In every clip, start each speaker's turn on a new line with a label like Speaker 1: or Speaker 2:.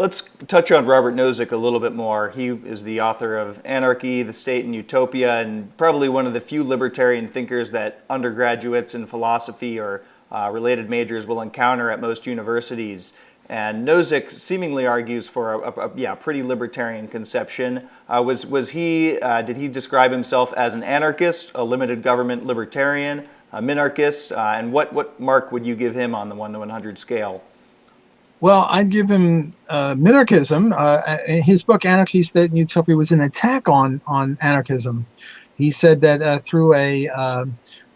Speaker 1: Let's touch on Robert Nozick a little bit more. He is the author of Anarchy, the State, and Utopia, and probably one of the few libertarian thinkers that undergraduates in philosophy or related majors will encounter at most universities. And Nozick seemingly argues for a pretty libertarian conception. Did he describe himself as an anarchist, a limited government libertarian, a minarchist, and what mark would you give him on the 1 to 100 scale?
Speaker 2: Well, I'd give him minarchism. His book, Anarchy, State, and Utopia, was an attack on anarchism. He said that through a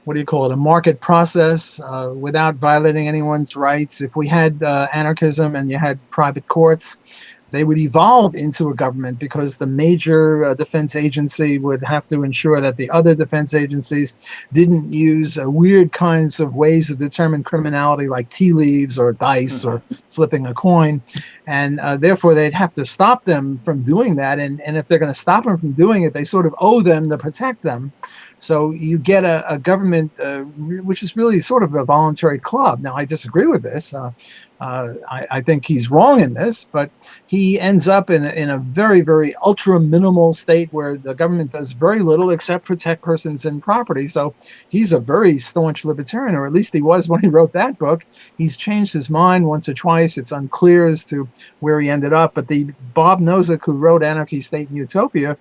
Speaker 2: market process, without violating anyone's rights, if we had anarchism and you had private courts, they would evolve into a government because the major defense agency would have to ensure that the other defense agencies didn't use weird kinds of ways to determine criminality like tea leaves or dice or flipping a coin. And therefore, they'd have to stop them from doing that. And if they're going to stop them from doing it, they sort of owe them to protect them. So you get a government which is really sort of a voluntary club. Now, I disagree with this. I think he's wrong in this, but he ends up in a very, very ultra minimal state where the government does very little except protect persons and property. So he's a very staunch libertarian, or at least he was when he wrote that book. He's changed his mind once or twice. It's unclear as to where he ended up. But the Bob Nozick, who wrote Anarchy, State, and Utopia,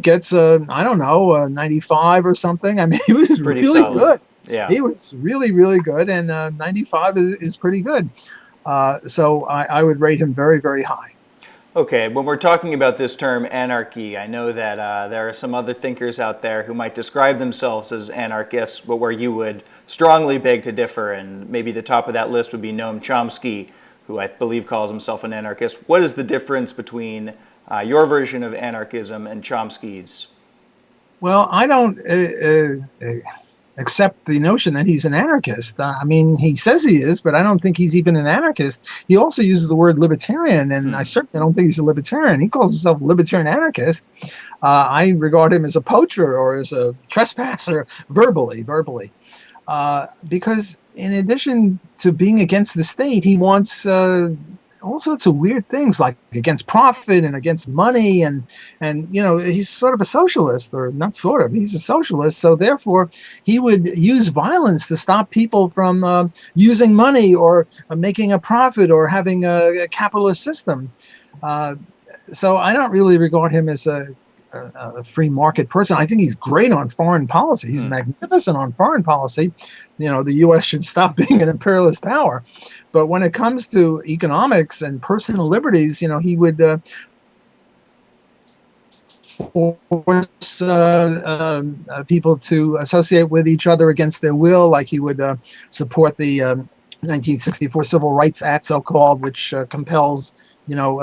Speaker 2: gets 95 or something. I mean, he was
Speaker 1: pretty
Speaker 2: really
Speaker 1: solid.
Speaker 2: good.
Speaker 1: Yeah,
Speaker 2: he was really, really good, and 95 is pretty good. So I would rate him very, very high.
Speaker 1: Okay, when we're talking about this term anarchy, I know that there are some other thinkers out there who might describe themselves as anarchists, but where you would strongly beg to differ, and maybe the top of that list would be Noam Chomsky, who I believe calls himself an anarchist. What is the difference between your version of anarchism and Chomsky's?
Speaker 2: Well, I don't accept the notion that he's an anarchist. I mean, he says he is, but I don't think he's even an anarchist. He also uses the word libertarian, and I certainly don't think he's a libertarian. He calls himself a libertarian anarchist. I regard him as a poacher or as a trespasser verbally. Because in addition to being against the state, he wants all sorts of weird things, like against profit and against money, and he's sort of a socialist, or not sort of, he's a socialist. So therefore, he would use violence to stop people from using money or making a profit or having a capitalist system. So I don't really regard him as a free market person. I think he's great on foreign policy. He's magnificent on foreign policy. The U.S. should stop being an imperialist power. But when it comes to economics and personal liberties, he would force people to associate with each other against their will, like he would support the 1964 Civil Rights Act, so-called, which compels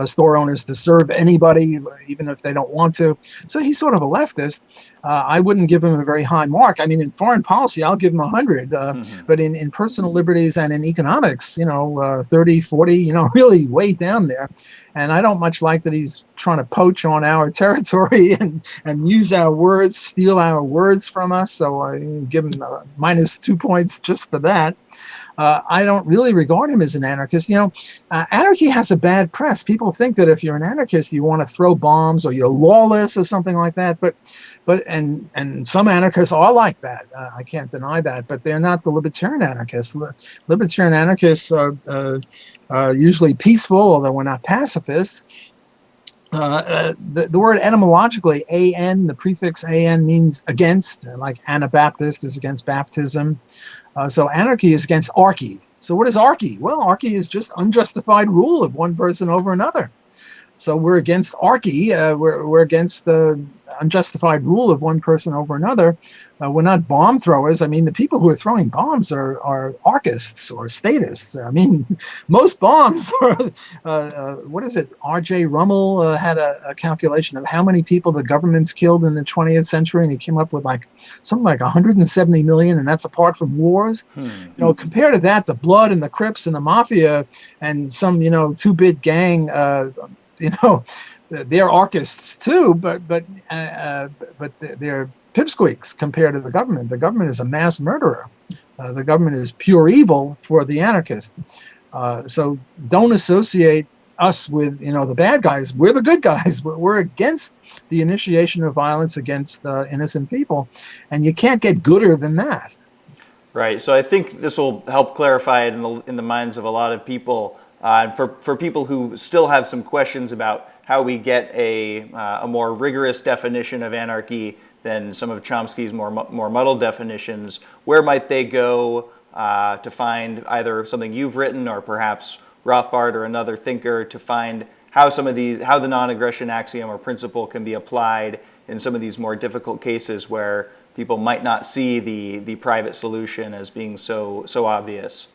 Speaker 2: store owners to serve anybody, even if they don't want to. So he's sort of a leftist. I wouldn't give him a very high mark. I mean, in foreign policy, I'll give him 100. But in personal liberties and in economics, 30, 40, really way down there. And I don't much like that he's trying to poach on our territory and use our words, steal our words from us. So I give him -2 points just for that. I don't really regard him as an anarchist. Anarchy has a bad press. People think that if you're an anarchist, you want to throw bombs or you're lawless or something like that. But some anarchists are like that. I can't deny that. But they're not the libertarian anarchists. Libertarian anarchists are usually peaceful, although we're not pacifists. The word etymologically, an, the prefix an means against, like Anabaptist is against baptism. So anarchy is against archy. So what is archy? Well, archy is just unjustified rule of one person over another. So we're against archy. We're against the unjustified rule of one person over another. We're not bomb throwers. I mean, the people who are throwing bombs are archists or statists. I mean, most bombs are, what is it? R.J. Rummel had a calculation of how many people the government's killed in the 20th century, and he came up with something like 170 million, and that's apart from wars. Compared to that, the Blood and the Crips and the Mafia and some, two-bit gang, they're archists too, but they're pipsqueaks compared to the government. The government is a mass murderer. The government is pure evil for the anarchist. So don't associate us with, the bad guys. We're the good guys. We're against the initiation of violence against innocent people, and you can't get gooder than that.
Speaker 1: Right. So I think this will help clarify it in the minds of a lot of people. And for people who still have some questions about how we get a more rigorous definition of anarchy than some of Chomsky's more muddled definitions, where might they go to find either something you've written or perhaps Rothbard or another thinker to find how the non-aggression axiom or principle can be applied in some of these more difficult cases where people might not see the private solution as being so obvious?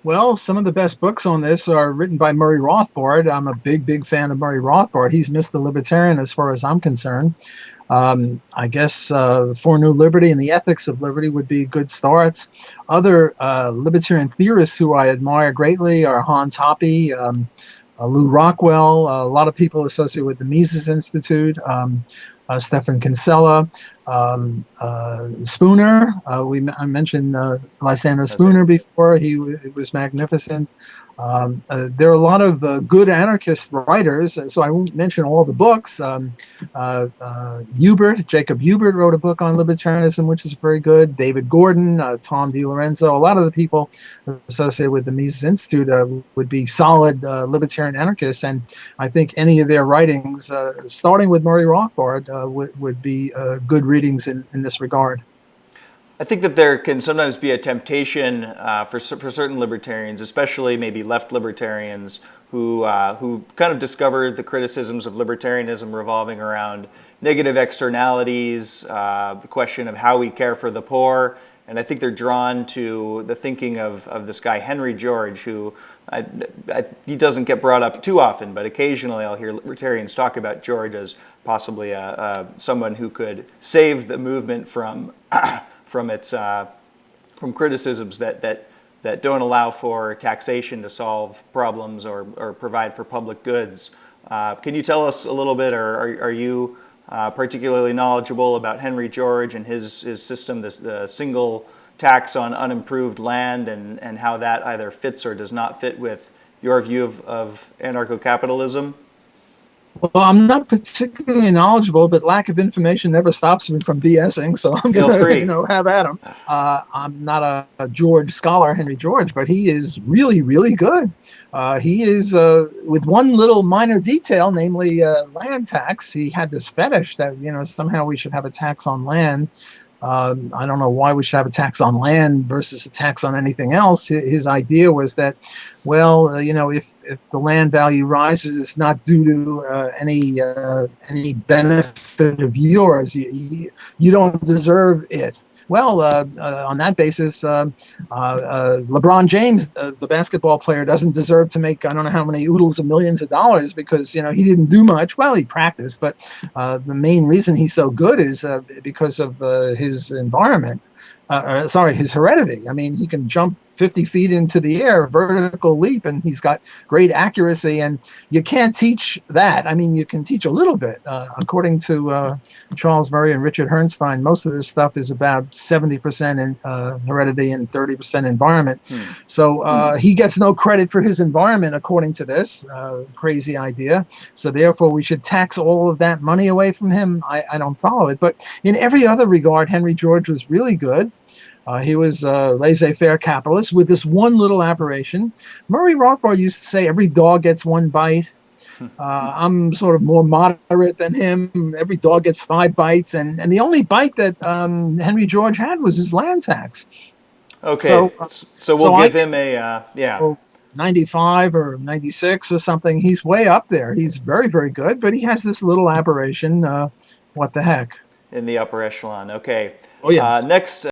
Speaker 2: Well, some of the best books on this are written by Murray Rothbard. I'm a big fan of Murray Rothbard. He's Mr. Libertarian as far as I'm concerned. I guess For New Liberty and the Ethics of Liberty would be good starts. Other libertarian theorists who I admire greatly are Hans Hoppe, Lew Rockwell, a lot of people associated with the Mises Institute, Stephan Kinsella, Spooner. I mentioned Lysander Spooner before. He was magnificent. There are a lot of good anarchist writers, so I won't mention all the books. Jacob Hubert wrote a book on libertarianism, which is very good. David Gordon, Tom DiLorenzo, a lot of the people associated with the Mises Institute would be solid libertarian anarchists, and I think any of their writings, starting with Murray Rothbard, would be good readings in this regard.
Speaker 1: I think that there can sometimes be a temptation for certain libertarians, especially maybe left libertarians, who kind of discover the criticisms of libertarianism revolving around negative externalities, the question of how we care for the poor, and I think they're drawn to the thinking of this guy Henry George, who he doesn't get brought up too often, but occasionally I'll hear libertarians talk about George as possibly someone who could save the movement from criticisms that don't allow for taxation to solve problems or provide for public goods. Can you tell us a little bit, or are you particularly knowledgeable about Henry George and his system, the single tax on unimproved land, and how that either fits or does not fit with your view of anarcho-capitalism?
Speaker 2: Well, I'm not particularly knowledgeable, but lack of information never stops me from BSing, so I'm going to, have at him. I'm not a George scholar, Henry George, but he is really, really good. He is, with one little minor detail, namely land tax. He had this fetish that, somehow we should have a tax on land. I don't know why we should have a tax on land versus a tax on anything else. His idea was that, well, if the land value rises, it's not due to any benefit of yours. You don't deserve it. Well, on that basis, LeBron James, the basketball player, doesn't deserve to make I don't know how many oodles of millions of dollars because he didn't do much. Well, he practiced, but the main reason he's so good is because of his environment. His heredity. I mean, he can jump 50 feet into the air, vertical leap, and he's got great accuracy. And you can't teach that. I mean, you can teach a little bit. According to Charles Murray and Richard Herrnstein, most of this stuff is about 70% in heredity and 30% environment. So he gets no credit for his environment, according to this crazy idea. So therefore, we should tax all of that money away from him. I don't follow it. But in every other regard, Henry George was really good. He was a laissez-faire capitalist with this one little aberration. Murray Rothbard used to say every dog gets one bite. I'm sort of more moderate than him. Every dog gets 5 bites. And the only bite that Henry George had was his land tax.
Speaker 1: Okay, so we'll give him a,
Speaker 2: 95 or 96 or something. He's way up there. He's very, very good. But he has this little aberration. What the heck?
Speaker 1: In the upper echelon. Okay.
Speaker 2: Oh, yes.
Speaker 1: Next.